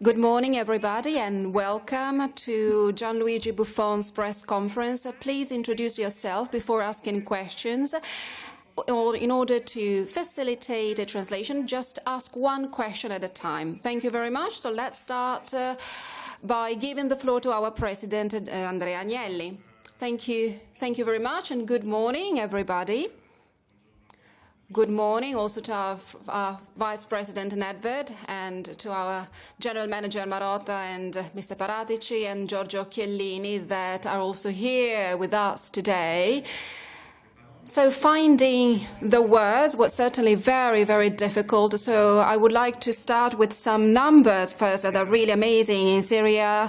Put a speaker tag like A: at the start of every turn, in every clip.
A: Good morning, everybody, and welcome to Gianluigi Buffon's press conference. Please introduce yourself before asking questions. In order to facilitate a translation, just ask one question at a time. Thank you very much. So let's start by giving the floor to our president, Andrea Agnelli. Thank you. Thank you very much, and good morning, everybody. Good morning also to our Vice President Nedved and to our General Manager Marotta and Mr. Paratici and Giorgio Chiellini that are also here with us today. So finding the words was certainly very, very difficult. So I would like to start with some numbers first that are really amazing. In Serie A,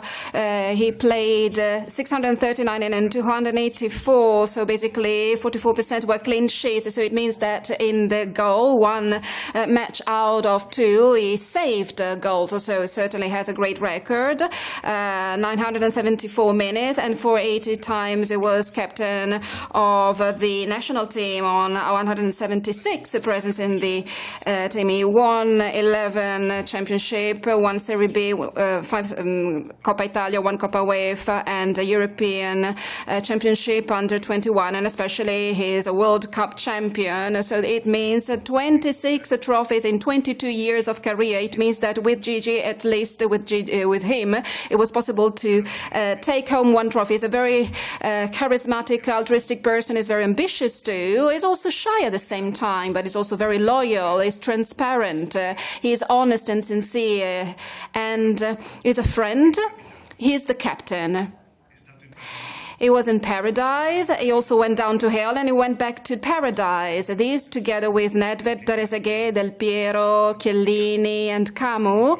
A: he played 639 and 284. So basically 44% were clean sheets. So it means that in the goal, one match out of two, he saved goals. So certainly has a great record. 974 minutes and 480 times he was captain of the national team on 176 presence in the team. He won 11 championship, 1 Serie B, 5 Coppa Italia, 1 Coppa UEFA, and a European championship under 21, and especially he's a World Cup champion. So it means 26 trophies in 22 years of career. It means that with Gigi, at least with him, it was possible to take home one trophy. He's a very charismatic, altruistic person. He's very ambitious too. He's also shy at the same time, but he's also very loyal. He's transparent. He's honest and sincere, and he's a friend. He's the captain. He was in paradise. He also went down to hell, and he went back to paradise. These, together with Nedved, Trezeguet, Del Piero, Chiellini, and Camus,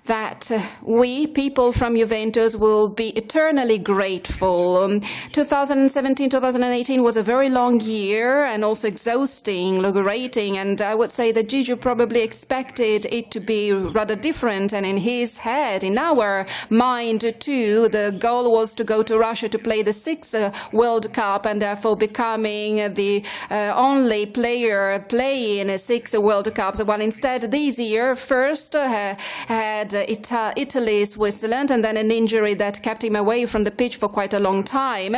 A: that we, people from Juventus, will be eternally grateful. 2017-2018 was a very long year and also exhausting, liberating, and I would say that Gigi probably expected it to be rather different, and in his head, in our mind too, the goal was to go to Russia to play the 6th World Cup and therefore becoming the only player playing 6 World Cups, while instead this year first had Italy, Switzerland, and then an injury that kept him away from the pitch for quite a long time.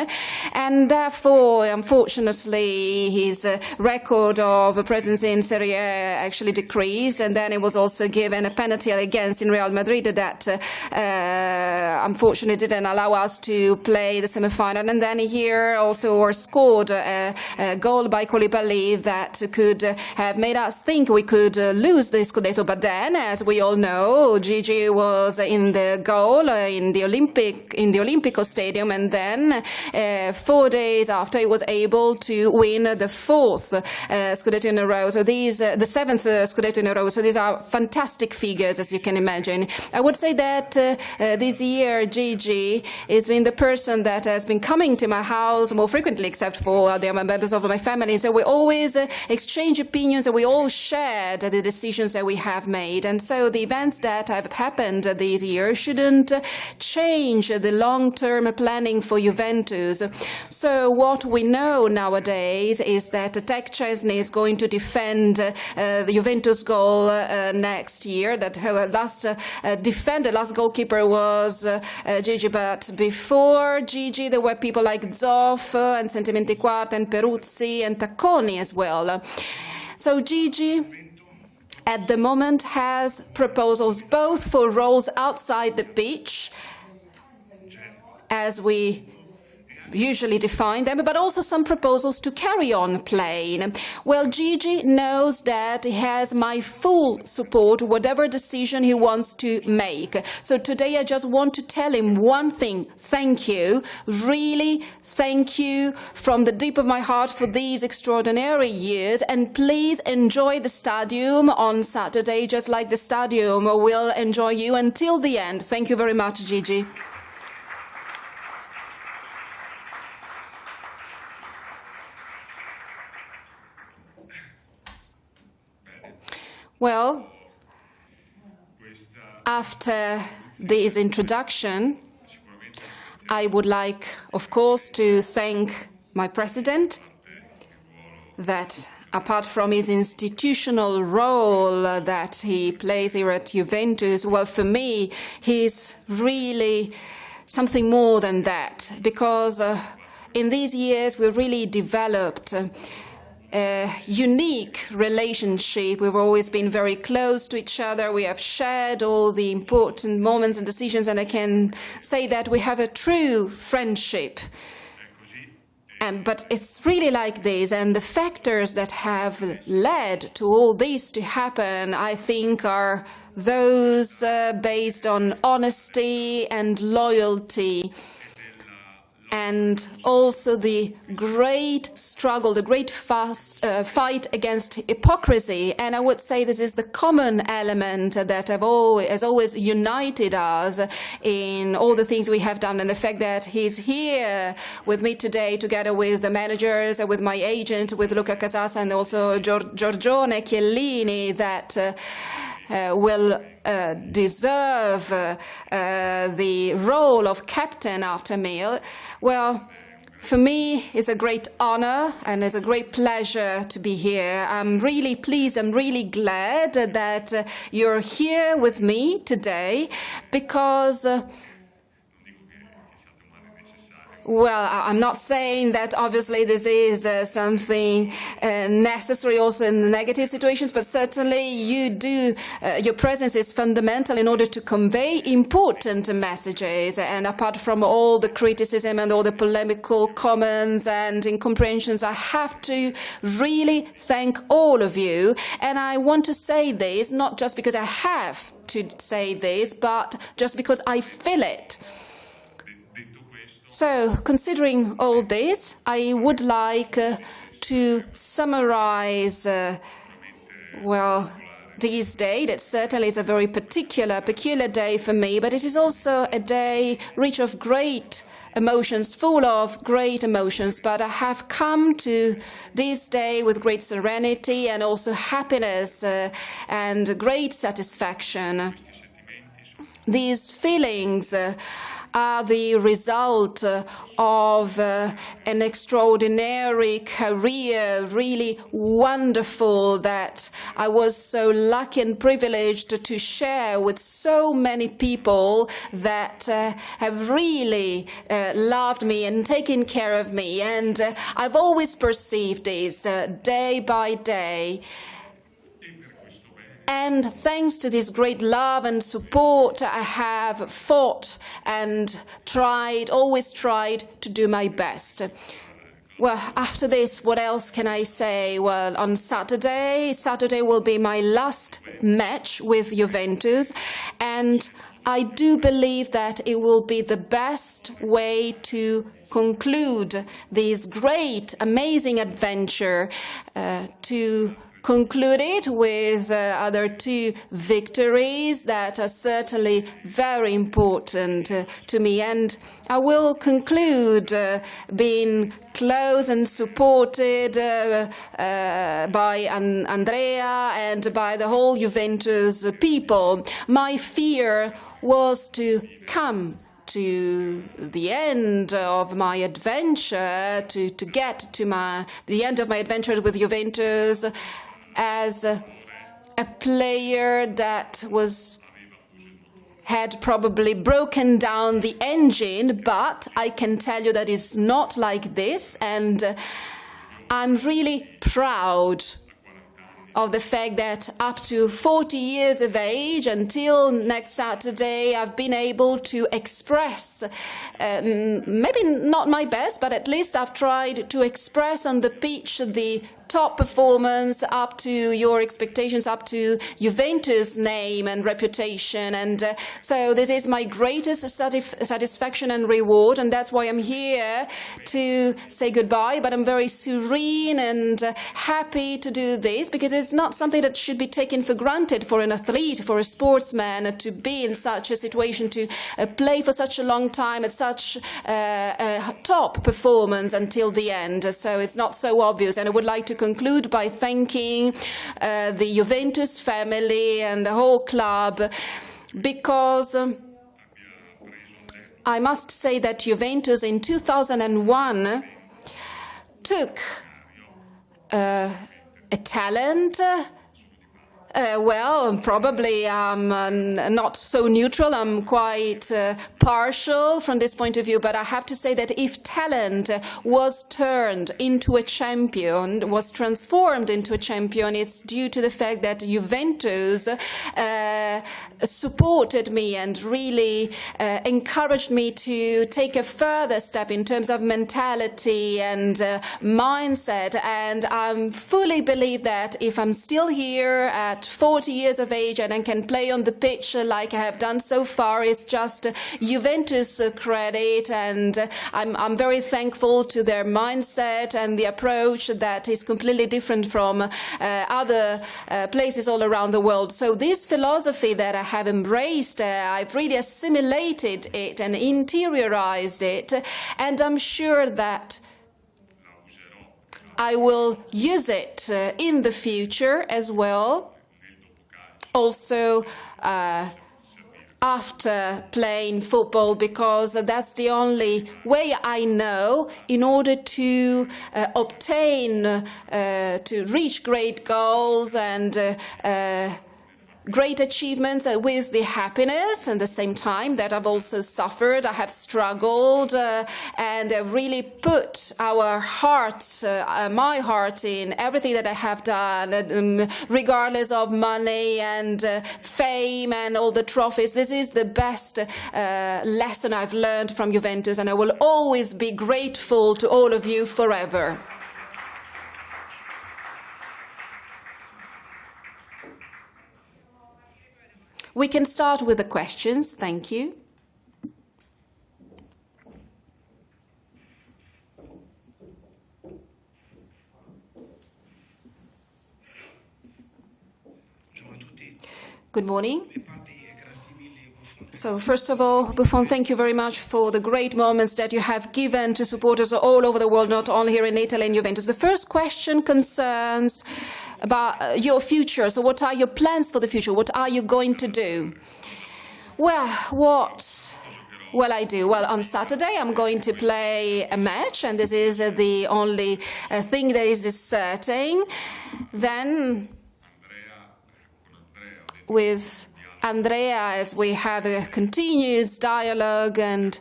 A: And therefore, unfortunately, his record of presence in Serie A actually decreased. And then he was also given a penalty against in Real Madrid that unfortunately didn't allow us to play the semi-final. And then here also scored a goal by Koulibaly that could have made us think we could lose the Scudetto. But then, as we all know, Gigi was in the goal in the Olimpico Stadium, and then 4 days after he was able to win the 4th Scudetto in a row. So these, the 7th Scudetto in a row. So these are fantastic figures, as you can imagine. I would say that this year Gigi has been the person that has been coming to my house more frequently, except for the members of my family. So we always exchange opinions, and we all shared the decisions that we have made. And so the events that have happened this year shouldn't change the long-term planning for Juventus. So what we know nowadays is that Tech Chesney is going to defend the Juventus goal next year. That her last last goalkeeper was Gigi, but before Gigi there were people like Zoff and Sentimenti Quart and Peruzzi and Tacconi as well. So Gigi at the moment has proposals both for roles outside the pitch, as we usually define them, but also some proposals to carry on playing. Well, Gigi knows that he has my full support, whatever decision he wants to make. So today I just want to tell him one thing: thank you, really thank you from the deep of my heart for these extraordinary years, and please enjoy the stadium on Saturday, just like the stadium will enjoy you until the end. Thank you very much, Gigi. Well, after this introduction, I would like, of course, to thank my president that apart from his institutional role that he plays here at Juventus, well, for me, he's really something more than that, because in these years we really developed a unique relationship. We've always been very close to each other. We have shared all the important moments and decisions, and I can say that we have a true friendship. But it's really like this, and the factors that have led to all this to happen, I think, are those based on honesty and loyalty, and also the great struggle, the great fight against hypocrisy. And I would say this is the common element that has always united us in all the things we have done. And the fact that he's here with me today, together with the managers, with my agent, with Luca Casas, and also Giorgione Chiellini, that will deserve the role of captain after me. Well, for me, it's a great honor and it's a great pleasure to be here. I'm really pleased, I'm really glad that you're here with me today, because well, I'm not saying that obviously this is something necessary also in negative situations, but certainly your presence is fundamental in order to convey important messages. And apart from all the criticism and all the polemical comments and incomprehensions, I have to really thank all of you. And I want to say this, not just because I have to say this, but just because I feel it. So, considering all this, I would like to summarize, well, this day. That certainly is a very peculiar day for me, but it is also a day rich of great emotions, full of great emotions. But I have come to this day with great serenity and also happiness and great satisfaction. These feelings are the result of an extraordinary career, really wonderful, that I was so lucky and privileged to share with so many people that have really loved me and taken care of me. And I've always perceived this day by day. And thanks to this great love and support, I have fought and always tried to do my best. Well, after this, what else can I say? Well, on Saturday will be my last match with Juventus, and I do believe that it will be the best way to conclude this great, amazing adventure, to conclude it with other two victories that are certainly very important to me. And I will conclude being close and supported by Andrea and by the whole Juventus people. My fear was to come to the end of my adventure, to get to the end of my adventure with Juventus as a player that had probably broken down the engine, but I can tell you that it's not like this, and I'm really proud of the fact that up to 40 years of age, until next Saturday, I've been able to express, maybe not my best, but at least I've tried to express on the pitch the top performance up to your expectations, up to Juventus' name and reputation. And so this is my greatest satisfaction and reward, and that's why I'm here to say goodbye. But I'm very serene and happy to do this, because it's not something that should be taken for granted for an athlete, for a sportsman, to be in such a situation, to play for such a long time at such a top performance until the end. So it's not so obvious, and I would like to conclude by thanking the Juventus family and the whole club, because I must say that Juventus in 2001 took a talent. Well, probably I'm not so neutral. I'm quite partial from this point of view. But I have to say that if talent was turned into a champion, was transformed into a champion, it's due to the fact that Juventus supported me and really encouraged me to take a further step in terms of mentality and mindset. And I fully believe that if I'm still here at 40 years of age and I can play on the pitch like I have done so far, it's just Juventus credit, and I'm very thankful to their mindset and the approach that is completely different from other places all around the world. So this philosophy that I have embraced, I've really assimilated it and interiorized it, and I'm sure that I will use it in the future as well. Also, after playing football, because that's the only way I know in order to obtain, to reach great goals and great achievements with the happiness and the same time that I've also suffered. I have struggled and really put our heart, my heart, in everything that I have done, regardless of money and fame and all the trophies. This is the best lesson I've learned from Juventus, and I will always be grateful to all of you forever. We can start with the questions. Thank you. Good morning. So first of all, Buffon, thank you very much for the great moments that you have given to supporters all over the world, not only here in Italy and Juventus. The first question concerns about your future. So what are your plans for the future? What are you going to do? Well, what will I do? Well, on Saturday I'm going to play a match, and this is the only thing that is certain. Then with Andrea, as we have a continuous dialogue, and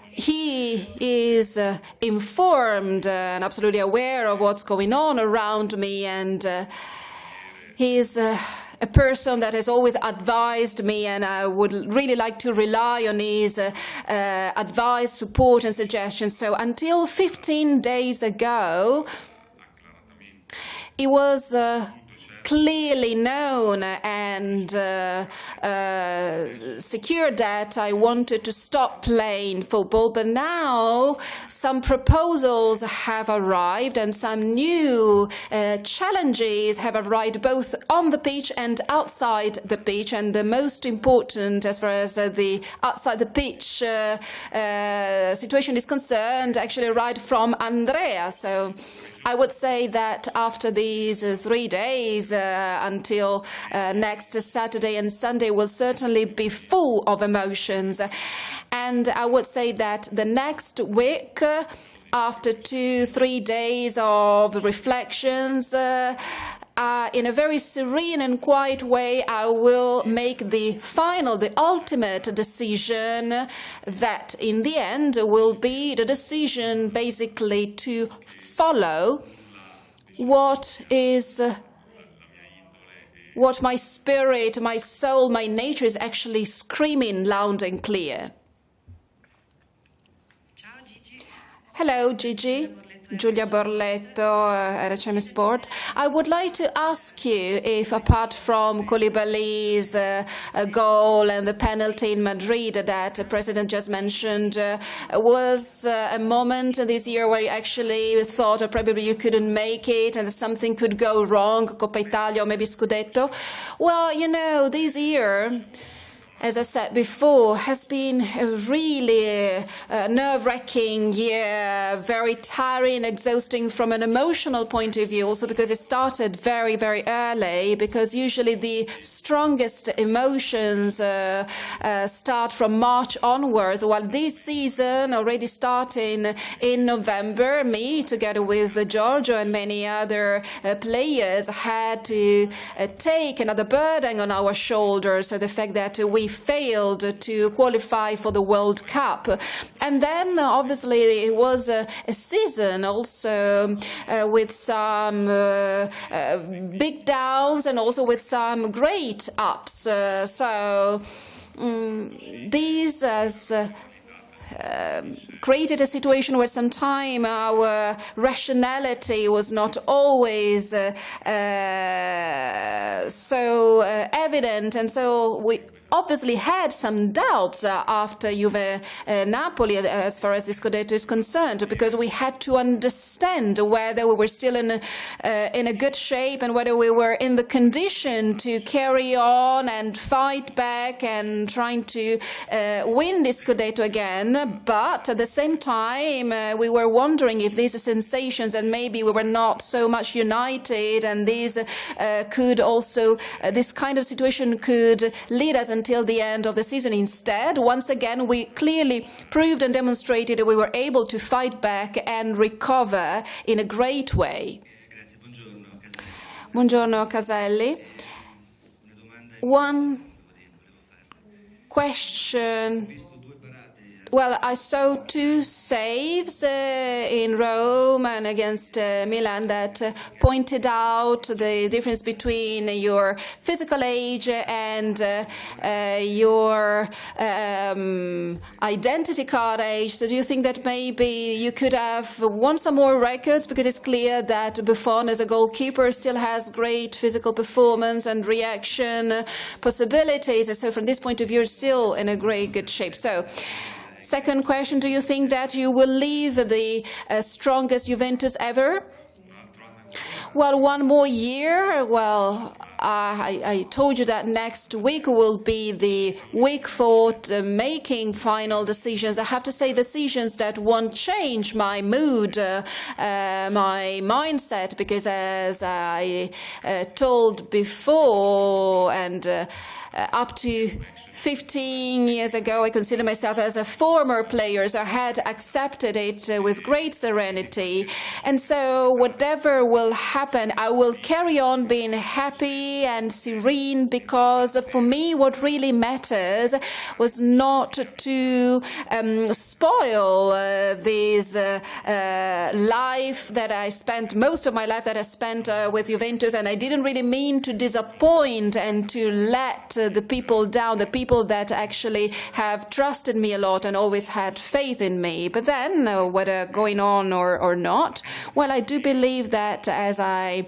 A: he is informed and absolutely aware of what's going on around me, and he is a person that has always advised me, and I would really like to rely on his advice, support and suggestions. So until 15 days ago, it was clearly known and secured that I wanted to stop playing football, but now some proposals have arrived and some new challenges have arrived both on the pitch and outside the pitch, and the most important as far as the outside the pitch situation is concerned actually arrived from Andrea. So I would say that after these 3 days until next Saturday and Sunday will certainly be full of emotions. And I would say that the next week, after 2-3 days of reflections, in a very serene and quiet way, I will make the final, the ultimate decision that in the end will be the decision basically to follow what my spirit, my soul, my nature is actually screaming loud and clear. Hello, Gigi. Giulia Borletto, RCM Sport. I would like to ask you if, apart from Koulibaly's goal and the penalty in Madrid that the President just mentioned, was a moment this year where you actually thought probably you couldn't make it and something could go wrong, Coppa Italia or maybe Scudetto? Well, you know, this year, as I said before, has been a really nerve-wracking year, very tiring, exhausting from an emotional point of view, also because it started very, very early, because usually the strongest emotions start from March onwards, while this season already starting in November, me, together with Giorgio and many other players, had to take another burden on our shoulders, so the fact that we failed to qualify for the World Cup. And then obviously it was a season also with some big downs and also with some great ups. These has created a situation where sometimes our rationality was not always so evident, and so we obviously had some doubts after Juve Napoli as far as the Scudetto is concerned, because we had to understand whether we were still in a good shape and whether we were in the condition to carry on and fight back and trying to win the Scudetto again. But at the same time, we were wondering if these sensations, and maybe we were not so much united, and these could also, this kind of situation could lead us until the end of the season. Instead, once again, we clearly proved and demonstrated that we were able to fight back and recover in a great way. Buongiorno, Caselli. One question. Well, I saw two saves in Rome and against Milan that pointed out the difference between your physical age and your identity card age. So do you think that maybe you could have won some more records? Because it's clear that Buffon, as a goalkeeper, still has great physical performance and reaction possibilities. So from this point of view, you're still in a great good shape. So, second question, do you think that you will leave the strongest Juventus ever? Well, one more year. Well, I told you that next week will be the week for making final decisions. I have to say decisions that won't change my mood, my mindset, because as I told before, and up to 15 years ago, I consider myself as a former player, so I had accepted it with great serenity. And so whatever will happen, I will carry on being happy and serene, because for me what really matters was not to spoil this life that I spent, most of my life that I spent with Juventus, and I didn't really mean to disappoint and to let the people down, the people that actually have trusted me a lot and always had faith in me. But then, whether going on or not, well, I do believe that as I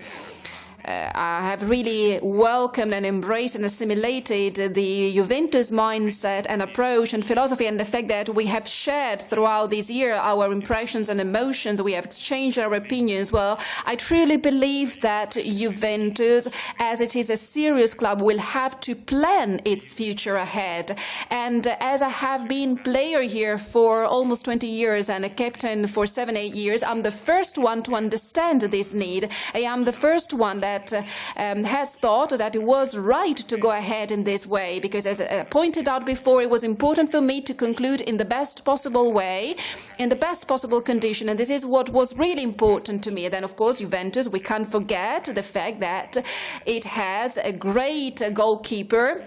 A: have really welcomed and embraced and assimilated the Juventus mindset and approach and philosophy, and the fact that we have shared throughout this year our impressions and emotions, we have exchanged our opinions. Well, I truly believe that Juventus, as it is a serious club, will have to plan its future ahead. And as I have been player here for almost 20 years and a captain for 7-8 years, I'm the first one to understand this need. I am the first one that has thought that it was right to go ahead in this way, because as I pointed out before, it was important for me to conclude in the best possible way, in the best possible condition, and this is what was really important to me. And then, of course, Juventus, we can't forget the fact that it has a great goalkeeper,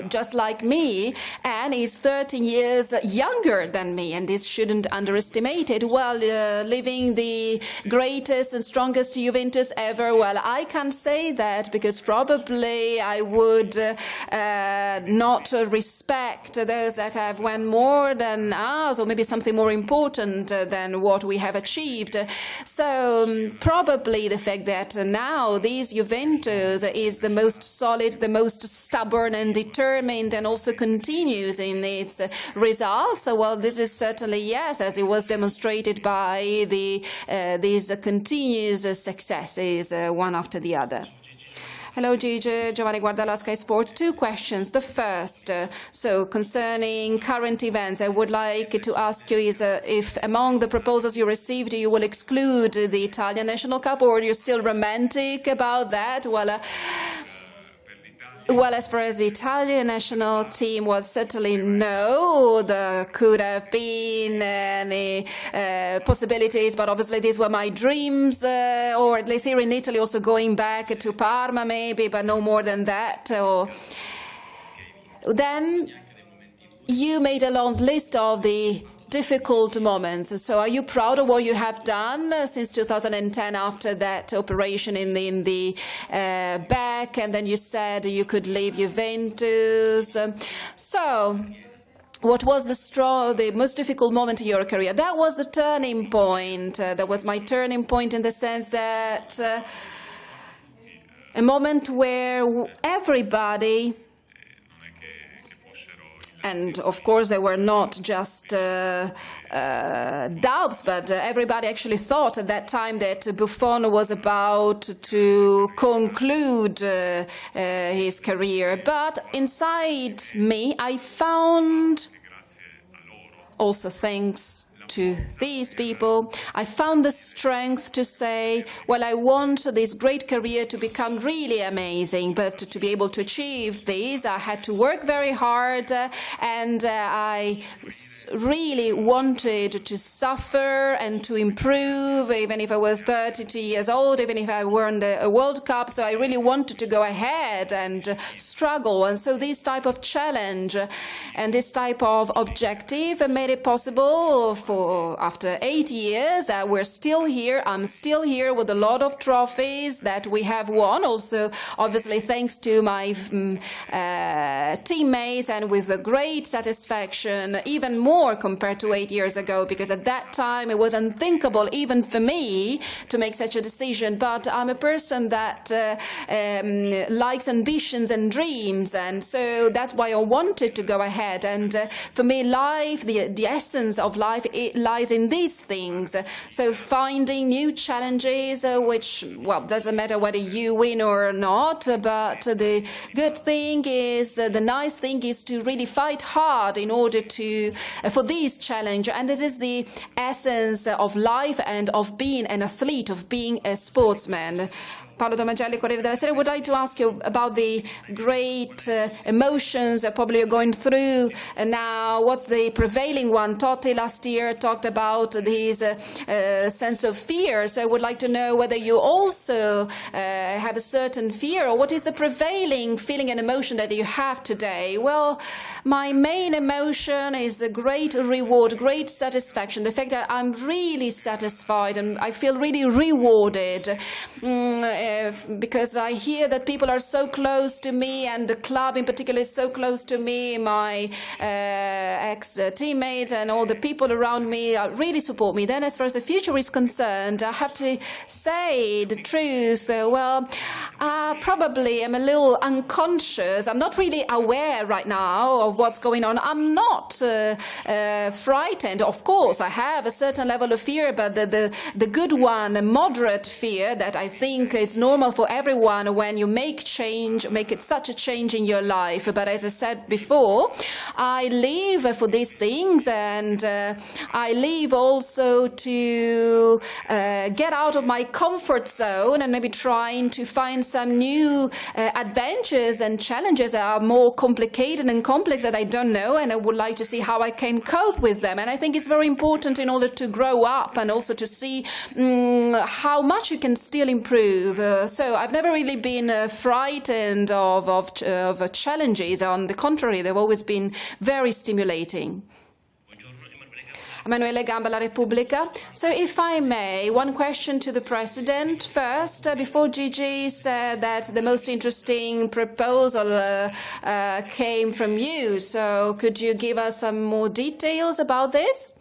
A: just like me, and is 13 years younger than me, and this shouldn't underestimate it. Well, living the greatest and strongest Juventus ever, well, I can't say that, because probably I would not respect those that have won more than us, or maybe something more important than what we have achieved. So probably the fact that now this Juventus is the most solid, the most stubborn and determined, and also continues in its results. Well, this is certainly, yes, as it was demonstrated by these continuous successes, one after the other. Hello, Gigi. Giovanni Guardala, Sky Sport. 2 questions. The first, so concerning current events, I would like to ask you is if among the proposals you received, you will exclude the Italian National Cup, or are you still romantic about that? Well, as far as the Italian national team was certainly no. There could have been any possibilities, but obviously these were my dreams, or at least here in Italy, also going back to Parma maybe, but no more than that. Then you made a long list of the difficult moments. So are you proud of what you have done since 2010 after that operation in the back, and then you said you could leave Juventus? So what was the most difficult moment in your career? That was the turning point. That was my turning point in the sense that a moment where everybody, and of course they were not just doubts, but everybody actually thought at that time that Buffon was about to conclude his career. But inside me, I found, also thanks to these people, I found the strength to say, well, I want this great career to become really amazing, but to be able to achieve this, I had to work very hard, and I really wanted to suffer and to improve, even if I was 32 years old, even if I won a World Cup. So I really wanted to go ahead and struggle. And so this type of challenge and this type of objective made it possible for, after 8 years, we're still here. I'm still here with a lot of trophies that we have won. Also, obviously, thanks to my teammates, and with a great satisfaction, even more compared to 8 years ago, because at that time it was unthinkable even for me to make such a decision. But I'm a person that likes ambitions and dreams, and so that's why I wanted to go ahead. And for me, life, the essence of life, it lies in these things. So finding new challenges, which, well, doesn't matter whether you win or not, but the good thing is, the nice thing is to really fight hard in order to for this challenge. And this is the essence of life and of being an athlete, of being a sportsman. Paolo Tomagelli, Corriere della Sera, would like to ask you about the great emotions probably you're going through now. What's the prevailing one? Totti last year talked about his sense of fear. So I would like to know whether you also have a certain fear, or what is the prevailing feeling and emotion that you have today? Well, my main emotion is a great reward, great satisfaction. The fact that I'm really satisfied and I feel really rewarded. Because I hear that people are so close to me, and the club in particular is so close to me. My ex-teammates and all the people around me really support me. Then as far as the future is concerned, I have to say the truth. Probably I'm a little unconscious. I'm not really aware right now of what's going on. I'm not frightened. Of course, I have a certain level of fear, but the good one, a moderate fear that I think is normal for everyone when you make it such a change in your life. But as I said before, I live for these things, and I live also to get out of my comfort zone and maybe trying to find some new adventures and challenges that are more complicated and complex that I don't know, and I would like to see how I can cope with them. And I think it's very important in order to grow up and also to see how much you can still improve. So I've never really been frightened of challenges. On the contrary, they've always been very stimulating. Emanuele Gamba, La Repubblica. So if I may, one question to the President first. Before Gigi said that the most interesting proposal came from you, so could you give us some more details about this?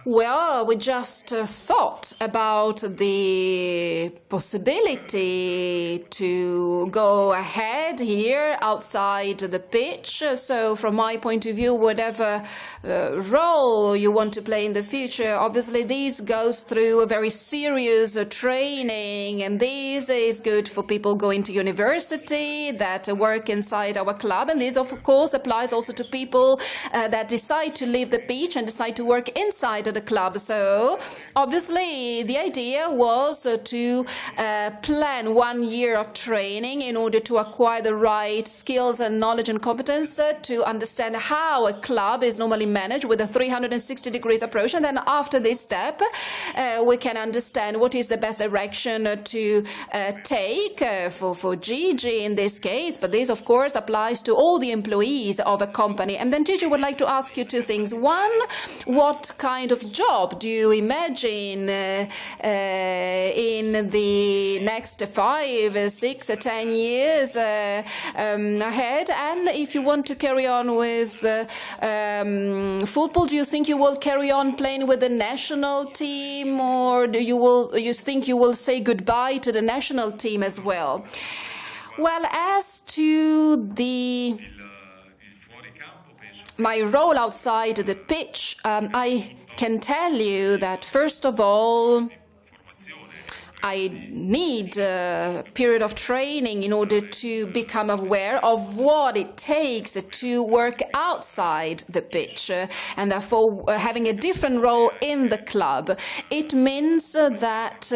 A: Well, we just thought about the possibility to go ahead here outside the pitch. So from my point of view, whatever role you want to play in the future, obviously this goes through a very serious training, and this is good for people going to university that work inside our club, and this of course applies also to people that decide to leave the pitch and decide to work inside the club. So obviously the idea was to plan 1 year of training in order to acquire the right skills and knowledge and competence to understand how a club is normally managed with a 360 degrees approach, and then after this step we can understand what is the best direction to take for Gigi in this case, but this of course applies to all the employees of a company. And then Gigi would like to ask you two things. One, what kind of job do you imagine in the next 5, 6, 10 years ahead? And if you want to carry on with football, do you think you will carry on playing with the national team, or do you think you will say goodbye to the national team as well? Well, as to my role outside the pitch, I can tell you that first of all, I need a period of training in order to become aware of what it takes to work outside the pitch, and therefore having a different role in the club. It means that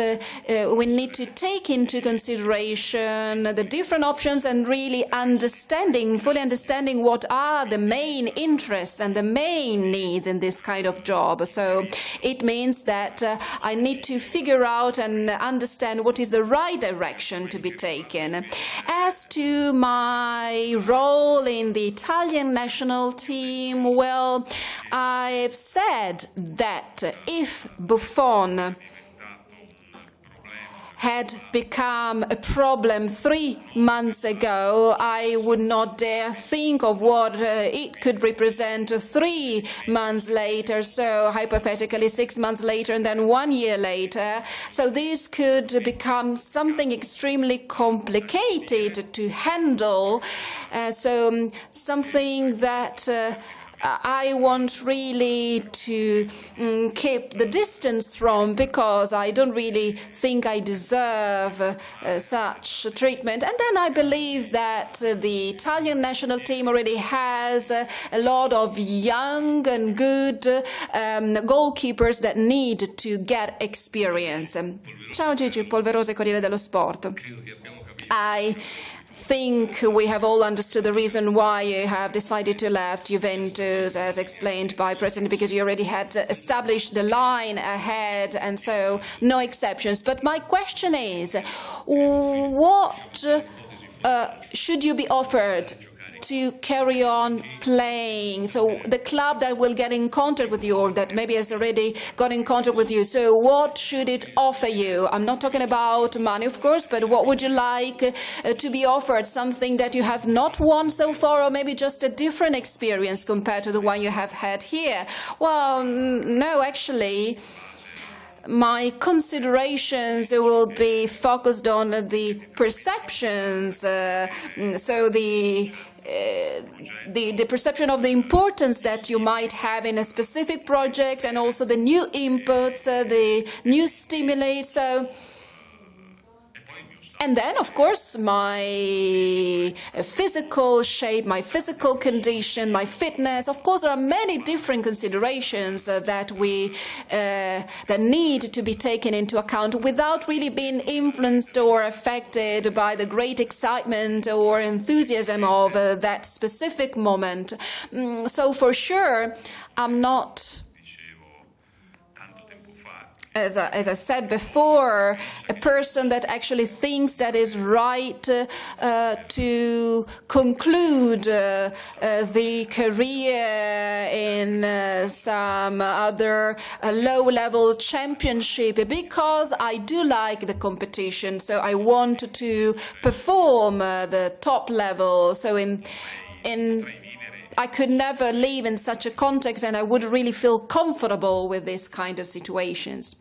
A: we need to take into consideration the different options and really fully understanding what are the main interests and the main needs in this kind of job. So it means that I need to figure out and understand what is the right direction to be taken. As to my role in the Italian national team, well, I've said that if Buffon had become a problem 3 months ago, I would not dare think of what it could represent 3 months later, so hypothetically 6 months later and then 1 year later. So this could become something extremely complicated to handle, so something that I want really to keep the distance from, because I don't really think I deserve such treatment. And then I believe that the Italian national team already has a lot of young and good goalkeepers that need to get experience. Ciao Gigi, Polverosa, Corriere dello Sport. I think we have all understood the reason why you have decided to leave Juventus, as explained by President, because you already had established the line ahead, and so no exceptions. But my question is, what should you be offered to carry on playing? So the club that will get in contact with you, or that maybe has already got in contact with you, so what should it offer you? I'm not talking about money, of course, but what would you like to be offered? Something that you have not won so far, or maybe just a different experience compared to the one you have had here? Well, no, actually, my considerations will be focused on the perceptions, so the perception of the importance that you might have in a specific project, and also the new inputs, the new stimuli. And then, of course, my physical shape, my physical condition, my fitness. Of course, there are many different considerations that need to be taken into account without really being influenced or affected by the great excitement or enthusiasm of that specific moment. So for sure, I'm not, as I said before, a person that actually thinks that is right to conclude the career in some other low-level championship, because I do like the competition, so I want to perform the top level. So in I could never live in such a context, and I would really feel comfortable with this kind of situations.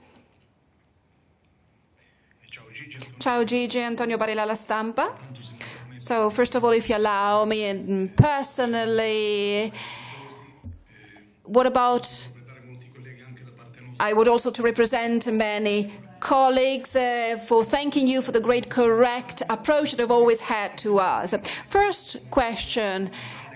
A: Ciao Gigi, Antonio Barilla, La Stampa. So first of all, if you allow me, and personally, what about, I would also to represent many colleagues for thanking you for the great correct approach that I've always had to us. First question.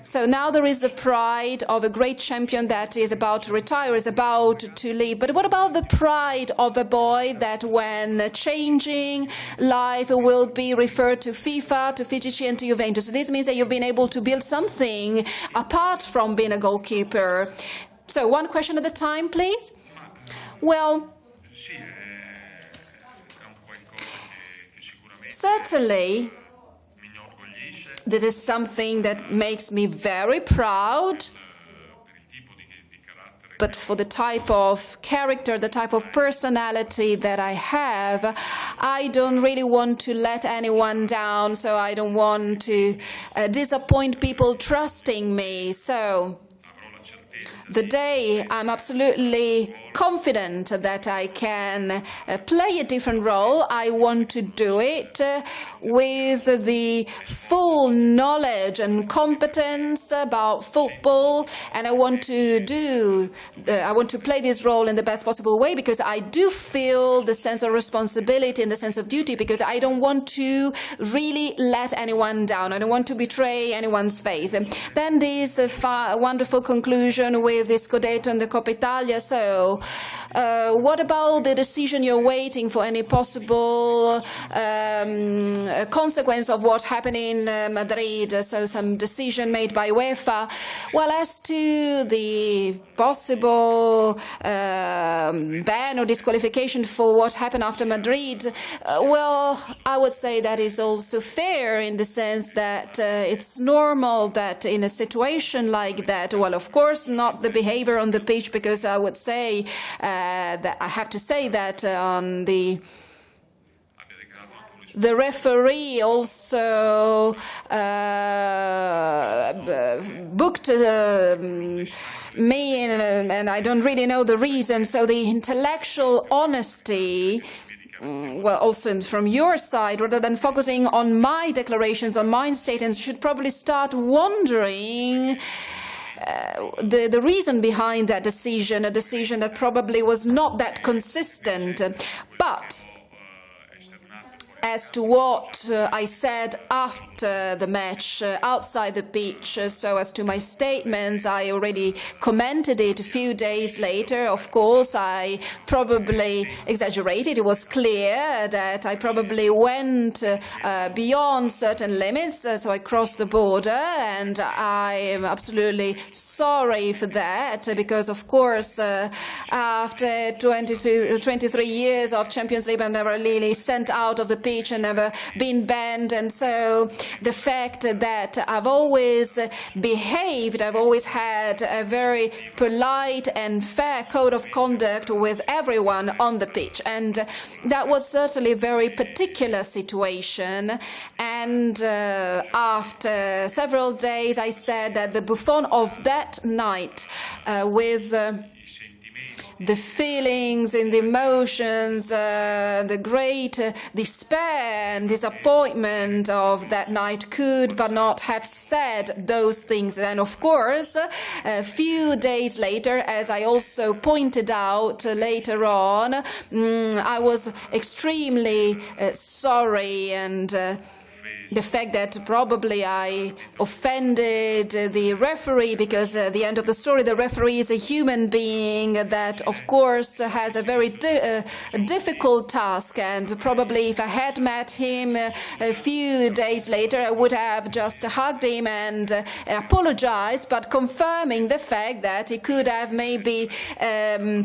A: So now there is the pride of a great champion that is about to retire, is about to leave. But what about the pride of a boy that when changing life will be referred to FIFA, to FIGC and to Juventus? This means that you've been able to build something apart from being a goalkeeper. So one question at a time, please. Well, certainly, this is something that makes me very proud, but for the type of character, the type of personality that I have, I don't really want to let anyone down, so I don't want to disappoint people trusting me. So the day I'm absolutely confident that I can play a different role, I want to do it with the full knowledge and competence about football, and I want to play this role in the best possible way, because I do feel the sense of responsibility and the sense of duty, because I don't want to really let anyone down. I don't want to betray anyone's faith. And then this wonderful conclusion with the Scudetto and the Coppa Italia. So what about the decision you're waiting for? Any possible consequence of what happened in Madrid? So some decision made by UEFA. Well, as to the possible ban or disqualification for what happened after Madrid, well, I would say that is also fair in the sense that it's normal that in a situation like that, well, of course, not the behavior on the pitch, because I would say that I have to say that on the referee also booked me, and I don't really know the reason. So the intellectual honesty, well, also from your side, rather than focusing on my declarations, on my statements, should probably start wondering the reason behind that decision, a decision that probably was not that consistent. But as to what I said after the match, outside the pitch, so as to my statements, I already commented it a few days later. Of course, I probably exaggerated. It was clear that I probably went beyond certain limits, so I crossed the border, and I am absolutely sorry for that, because, of course, after 23 years of Champions League, I've never really sent out of the pitch and never been banned. And so the fact that I've always behaved, I've always had a very polite and fair code of conduct with everyone on the pitch, and that was certainly a very particular situation. And after several days, I said that the Buffon of that night, with the feelings and the emotions, the great despair and disappointment of that night, could but not have said those things. And of course, a few days later, as I also pointed out later on, I was extremely sorry, and the fact that probably I offended the referee, because at the end of the story, the referee is a human being that, of course, has a very difficult task, and probably if I had met him a few days later, I would have just hugged him and apologized, but confirming the fact that he could have maybe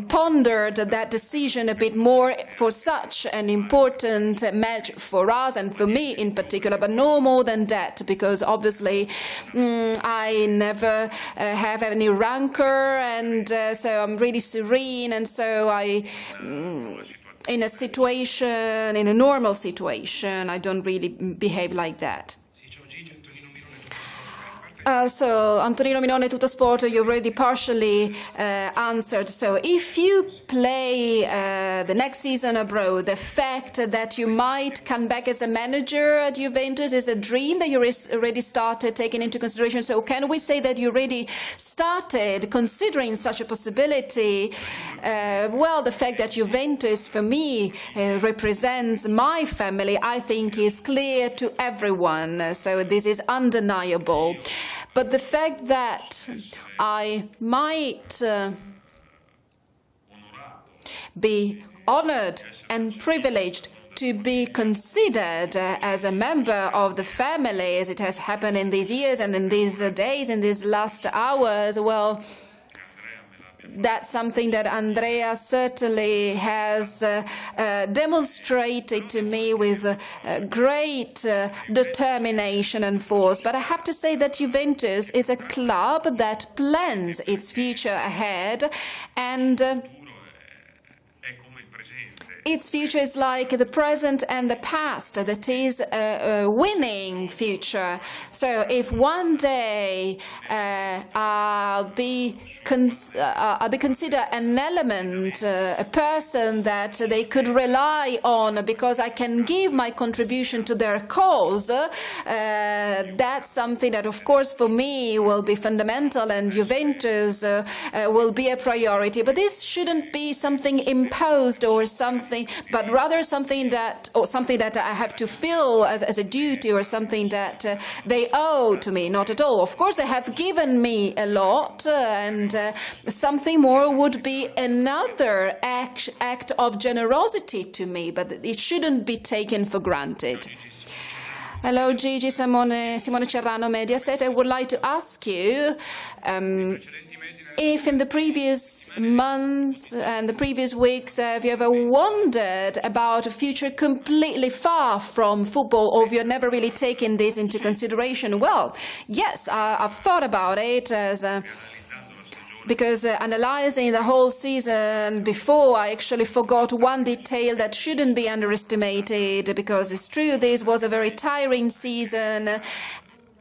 A: pondered that decision a bit more for such an important match for us and for me in particular, but no more than that, because obviously I never have any rancor, and so I'm really serene, and so in a situation, in a normal situation, I don't really behave like that. So, Antonino Minone, Tutto Sport, you already partially answered. So, if you play the next season abroad, the fact that you might come back as a manager at Juventus is a dream that you already started taking into consideration. So, can we say that you already started considering such a possibility? Well, the fact that Juventus, for me, represents my family, I think is clear to everyone. So, this is undeniable. But the fact that I might be honored and privileged to be considered as a member of the family, as it has happened in these years and in these days, in these last hours, well, that's something that Andrea certainly has demonstrated to me with great determination and force. But I have to say that Juventus is a club that plans its future ahead, and its future is like the present and the past, that is a winning future. So if one day I'll be considered an element, a person that they could rely on because I can give my contribution to their cause, that's something that, of course, for me will be fundamental, and Juventus will be a priority. But this shouldn't be something imposed or something, but rather something that I have to feel as a duty, or something that they owe to me. Not at all. Of course, they have given me a lot, and something more would be another act of generosity to me, but it shouldn't be taken for granted. Hello, Gigi, Simone Cerrano, Mediaset. I would like to ask you if in the previous months and the previous weeks, have you ever wondered about a future completely far from football, or have you never really taken this into consideration? Well, yes, I've thought about it because analyzing the whole season before, I actually forgot one detail that shouldn't be underestimated, because it's true, this was a very tiring season.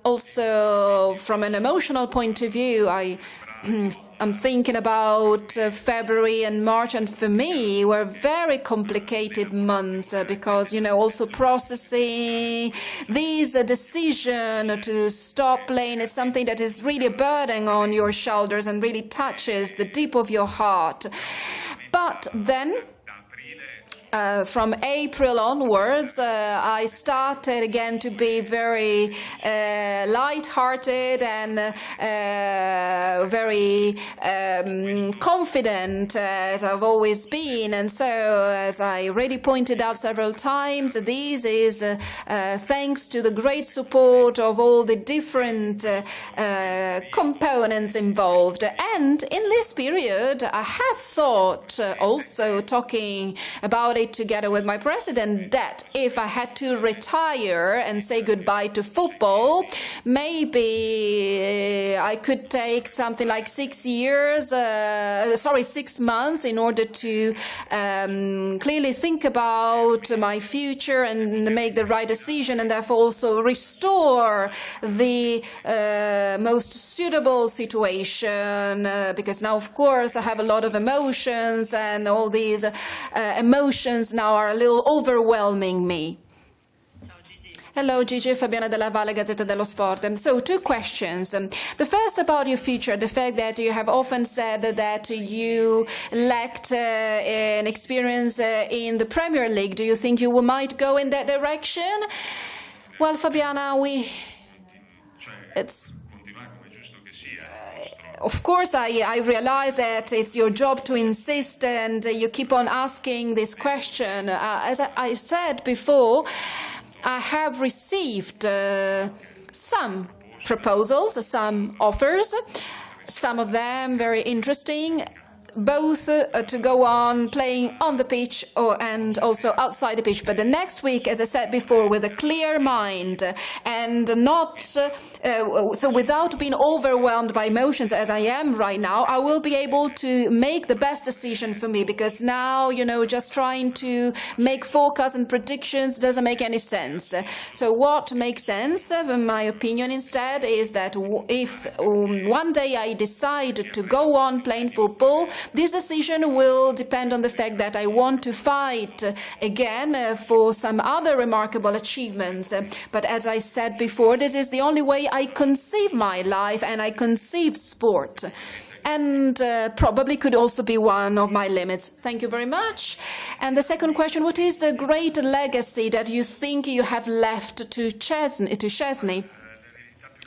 A: Also, from an emotional point of view, I'm thinking about February and March, and for me were very complicated months because, you know, also processing this decision to stop playing is something that is really a burden on your shoulders and really touches the deep of your heart. But then from April onwards, I started again to be very light-hearted and very confident, as I've always been. And so, as I already pointed out several times, this is thanks to the great support of all the different components involved. And in this period, I have thought, also talking about it together with my president, that if I had to retire and say goodbye to football, maybe I could take something like 6 months in order to clearly think about my future and make the right decision, and therefore also restore the most suitable situation, because now, of course, I have a lot of emotions, and all these emotions now are a little overwhelming me. Hello, Gigi, Fabiana Della Valle, Gazzetta dello Sport. So, two questions. The first about your future, the fact that you have often said that you lacked an experience in the Premier League. Do you think you might go in that direction? Well, Fabiana, of course, I realize that it's your job to insist, and you keep on asking this question. As I said before, I have received some proposals, some offers, some of them very interesting. both to go on playing on the pitch and also outside the pitch. But the next week, as I said before, with a clear mind and not so without being overwhelmed by emotions as I am right now, I will be able to make the best decision for me, because now, just trying to make forecasts and predictions doesn't make any sense. So what makes sense, in my opinion, instead, is that if one day I decide to go on playing football, this decision will depend on the fact that I want to fight again for some other remarkable achievements. But as I said before, this is the only way I conceive my life and I conceive sport. And probably could also be one of my limits. Thank you very much. And the second question, what is the great legacy that you think you have left to Szczesny?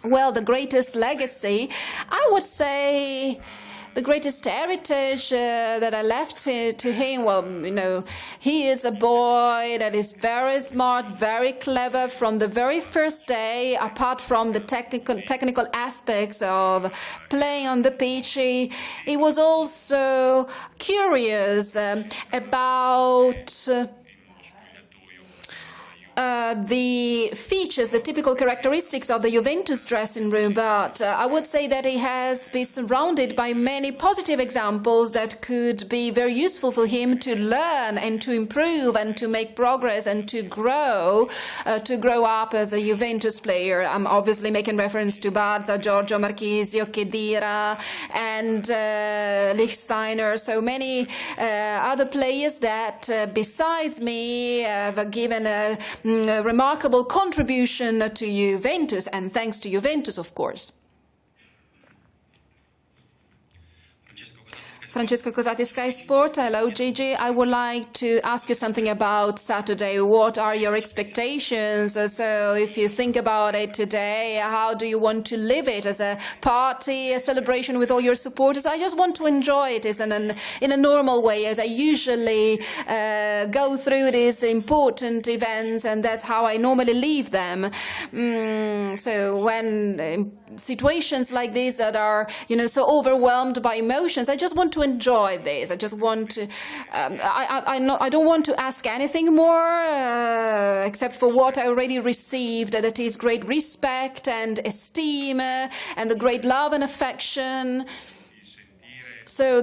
A: Well, the greatest legacy, I would say, the greatest heritage that I left to him, well, he is a boy that is very smart, very clever from the very first day. Apart from the technical aspects of playing on the pitch, he was also curious about the features, the typical characteristics of the Juventus dressing room, but I would say that he has been surrounded by many positive examples that could be very useful for him to learn and to improve and to make progress and to grow up as a Juventus player. I'm obviously making reference to Barza, Giorgio Marchisio, Khedira and Lichtsteiner, so many other players that besides me have given a remarkable contribution to Juventus, and thanks to Juventus, of course. Francesco Cosati, Sky Sport. Hello, Gigi. I would like to ask you something about Saturday. What are your expectations? So if you think about it today, how do you want to live it? As a party, a celebration with all your supporters? I just want to enjoy it in a normal way, as I usually go through these important events, and that's how I normally leave them. So when situations like this that are, so overwhelmed by emotions, I just want to enjoy this. I just want to, I don't want to ask anything more except for what I already received, that is great respect and esteem and the great love and affection. So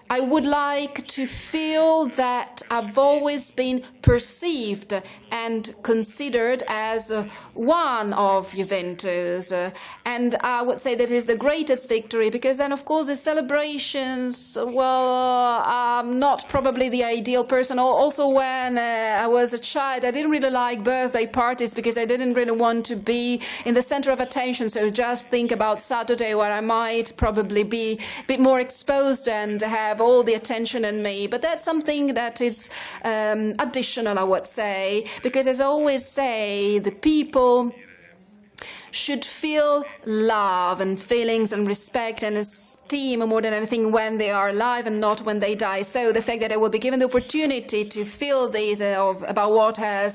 A: I would like to feel that I've always been perceived and considered as one of Juventus. And I would say that is the greatest victory, because then, of course, the celebrations, well, I'm not probably the ideal person. Also, when I was a child, I didn't really like birthday parties because I didn't really want to be in the center of attention. So just think about Saturday, where I might probably be a bit more exposed and have all the attention on me. But that's something that is additional, I would say, because as I always say, the people should feel love and feelings and respect and esteem more than anything when they are alive and not when they die. So the fact that I will be given the opportunity to feel these about what I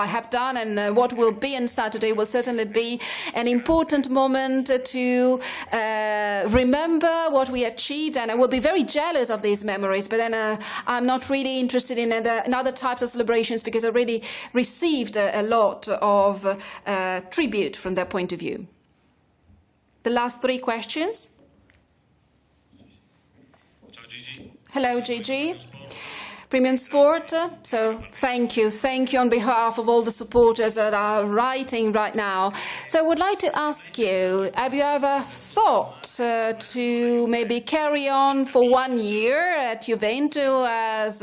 A: have done and what will be on Saturday will certainly be an important moment to remember what we have achieved, and I will be very jealous of these memories. But then I'm not really interested in other types of celebrations, because I already received a lot of tribute from that point of view. The last three questions. Hello, Gigi. Premium Sport. So thank you on behalf of all the supporters that are writing right now. So I would like to ask you, have you ever thought to maybe carry on for 1 year at Juventus as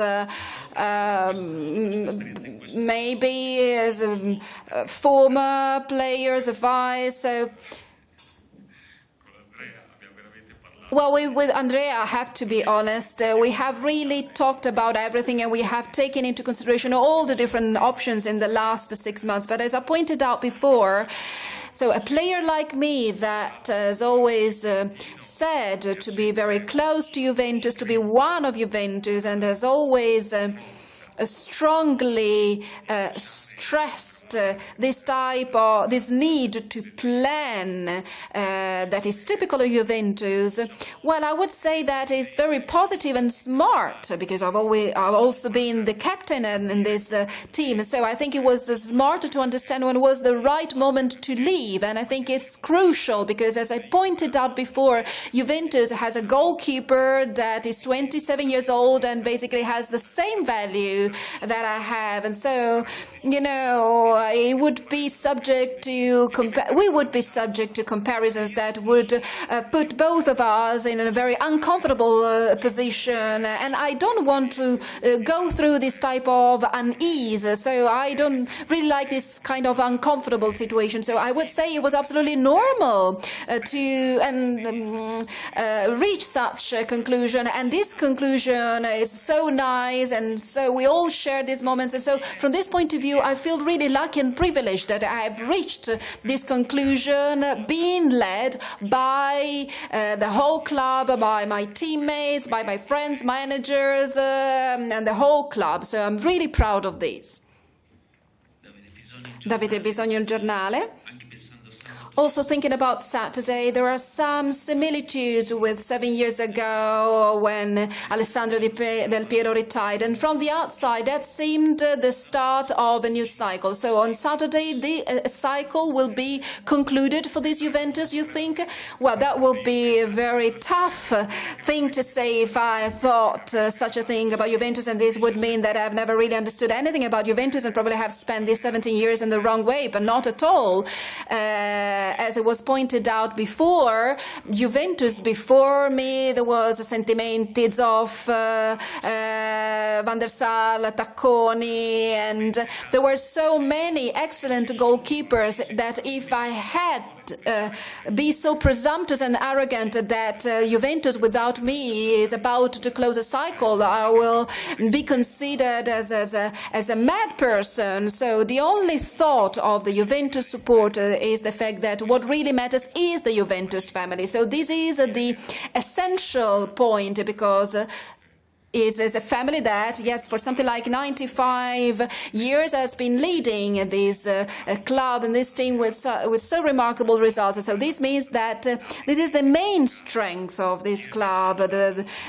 A: maybe as a former player, as a vice? So, well, with Andrea, I have to be honest, we have really talked about everything, and we have taken into consideration all the different options in the last 6 months. But as I pointed out before, so a player like me that has always said to be very close to Juventus, to be one of Juventus, and has always strongly stressed this need to plan that is typical of Juventus. Well, I would say that is very positive and smart, because I've also been the captain in this team. So I think it was smart to understand when was the right moment to leave. And I think it's crucial because, as I pointed out before, Juventus has a goalkeeper that is 27 years old and basically has the same value that I have. And so, you know, it would be subject to we would be subject to comparisons that would put both of us in a very uncomfortable position. And I don't want to go through this type of unease. So I don't really like this kind of uncomfortable situation. So I would say it was absolutely normal to reach such a conclusion. And this conclusion is so nice. And so we all share these moments. And so from this point of view, I feel really lucky and privileged that I have reached this conclusion, being led by the whole club, by my teammates, by my friends, managers, and the whole club. So I'm really proud of this. Davide, bisogno il giornale. Also thinking about Saturday, there are some similitudes with 7 years ago when Alessandro Del Piero retired. And from the outside, that seemed the start of a new cycle. So on Saturday, the cycle will be concluded for this Juventus, you think? Well, that will be a very tough thing to say if I thought such a thing about Juventus. And this would mean that I've never really understood anything about Juventus and probably have spent these 17 years in the wrong way, but not at all. As it was pointed out before, Juventus before me, there was Sentimenti, Zoff, Van der Sar, Tacconi, and there were so many excellent goalkeepers that if I had be so presumptuous and arrogant that Juventus without me is about to close a cycle, I will be considered as a mad person. So the only thought of the Juventus supporter is the fact that what really matters is the Juventus family. So this is the essential point, because is a family that, yes, for something like 95 years has been leading this club and this team with so remarkable results. So this means that this is the main strength of this club.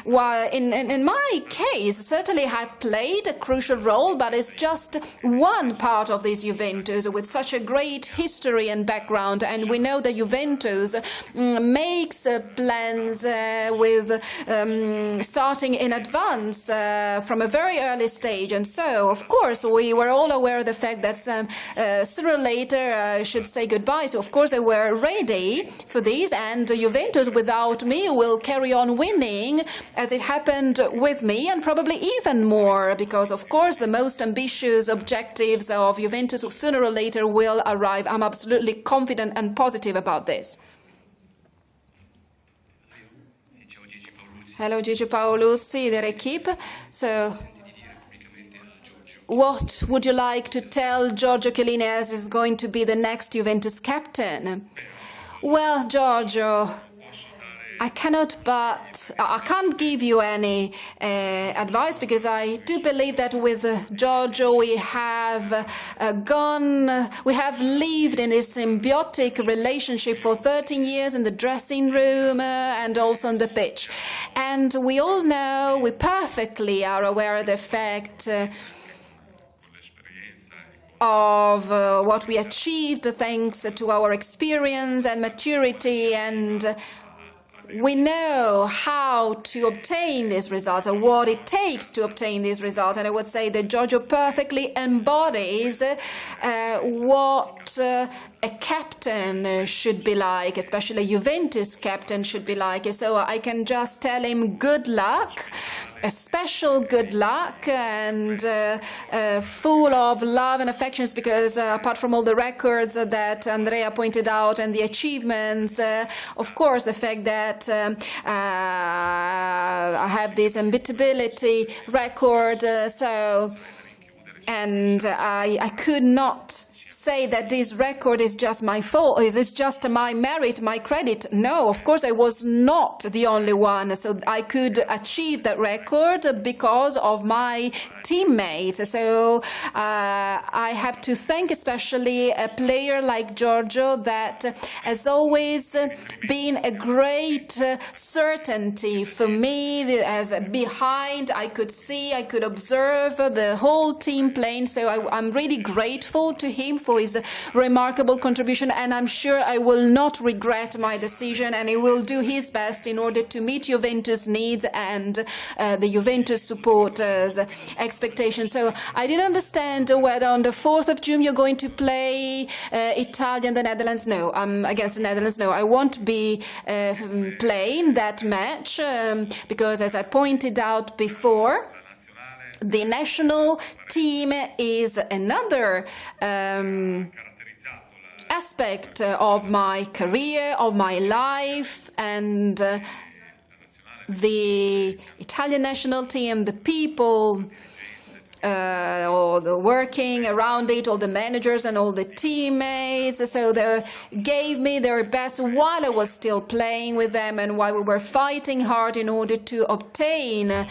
A: While in my case, certainly I played a crucial role, but it's just one part of this Juventus with such a great history and background. And we know that Juventus makes plans with starting in advance from a very early stage. And so, of course, we were all aware of the fact that sooner or later I should say goodbye. So, of course, they were ready for this. And Juventus, without me, will carry on winning, as it happened with me, and probably even more, because, of course, the most ambitious objectives of Juventus sooner or later will arrive. I'm absolutely confident and positive about this. Hello, Gigi Paoluzzi, their equipe. So, what would you like to tell Giorgio Chiellini as is going to be the next Juventus captain? Well, Giorgio, I can't give you any advice, because I do believe that with Giorgio we have lived in a symbiotic relationship for 13 years in the dressing room and also on the pitch. And we all know, we perfectly are aware of the fact of what we achieved thanks to our experience and maturity, and we know how to obtain these results and what it takes to obtain these results. And I would say that Giorgio perfectly embodies what a captain should be like, especially a Juventus captain should be like. So I can just tell him good luck. A special good luck, and full of love and affections, because apart from all the records that Andrea pointed out and the achievements, of course, the fact that I have this unbeatability record, and I could not say that this record is just my fault, is it just my merit, my credit? No, of course I was not the only one. So I could achieve that record because of my teammates. So I have to thank especially a player like Giorgio that has always been a great certainty for me. As behind, I could see, I could observe the whole team playing. So I'm really grateful to him for his remarkable contribution, and I'm sure I will not regret my decision, and he will do his best in order to meet Juventus needs and the Juventus supporters' expectations. So I didn't understand whether on the 4th of June you're going to play Italy and the Netherlands. No, against the Netherlands. No, I won't be playing that match because, as I pointed out before, the national team is another aspect of my career, of my life, and the Italian national team, the people, all the working around it, all the managers and all the teammates. So they gave me their best while I was still playing with them and while we were fighting hard in order to obtain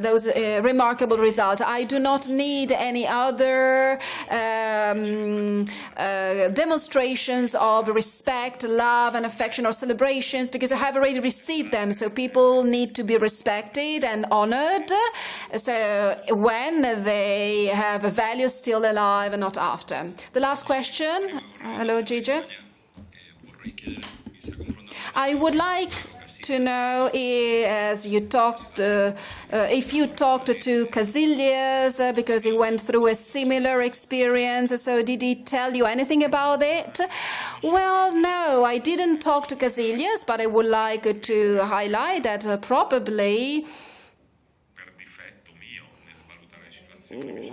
A: those remarkable results. I do not need any other demonstrations of respect, love and affection or celebrations, because I have already received them. So people need to be respected and honored. So when they have a value still alive and not after. The last question. Hello, Gigi. I would like to know, as you talked, if you talked to Casillas, because he went through a similar experience. So did he tell you anything about it? Well, no, I didn't talk to Casillas, but I would like to highlight that probably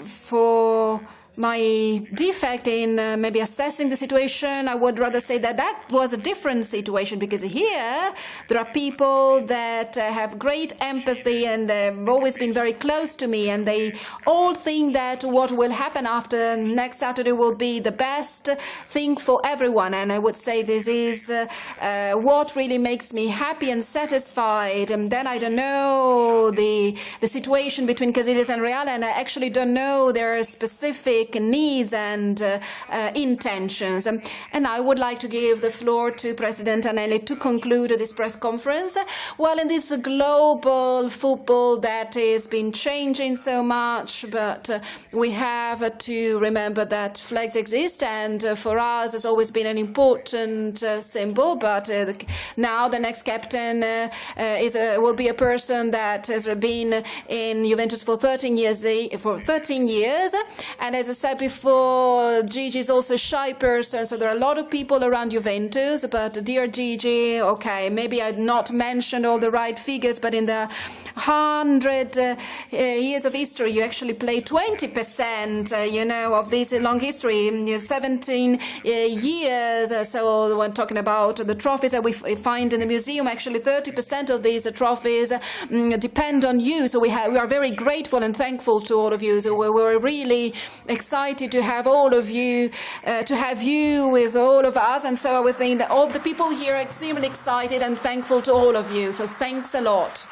A: for my defect in maybe assessing the situation, I would rather say that that was a different situation, because here there are people that have great empathy and they've always been very close to me, and they all think that what will happen after next Saturday will be the best thing for everyone. And I would say this is what really makes me happy and satisfied. And then I don't know the situation between Casillas and Real, and I actually don't know their specific needs and intentions. And I would like to give the floor to President Anelli to conclude this press conference. Well, in this global football that has been changing so much, but we have to remember that flags exist, and for us it's always been an important symbol. But now the next captain will be a person that has been in Juventus for 13 years. And as I said before, Gigi is also a shy person, so there are a lot of people around Juventus. But dear Gigi, okay, maybe I'd not mentioned all the right figures, but in the 100 years of history, you actually play 20%, of this long history, 17 years. So when talking about the trophies that we find in the museum, actually 30% of these trophies depend on you. So we are very grateful and thankful to all of you. So we're really excited to have all of you, to have you with all of us. And so I would think that all the people here are extremely excited and thankful to all of you. So thanks a lot.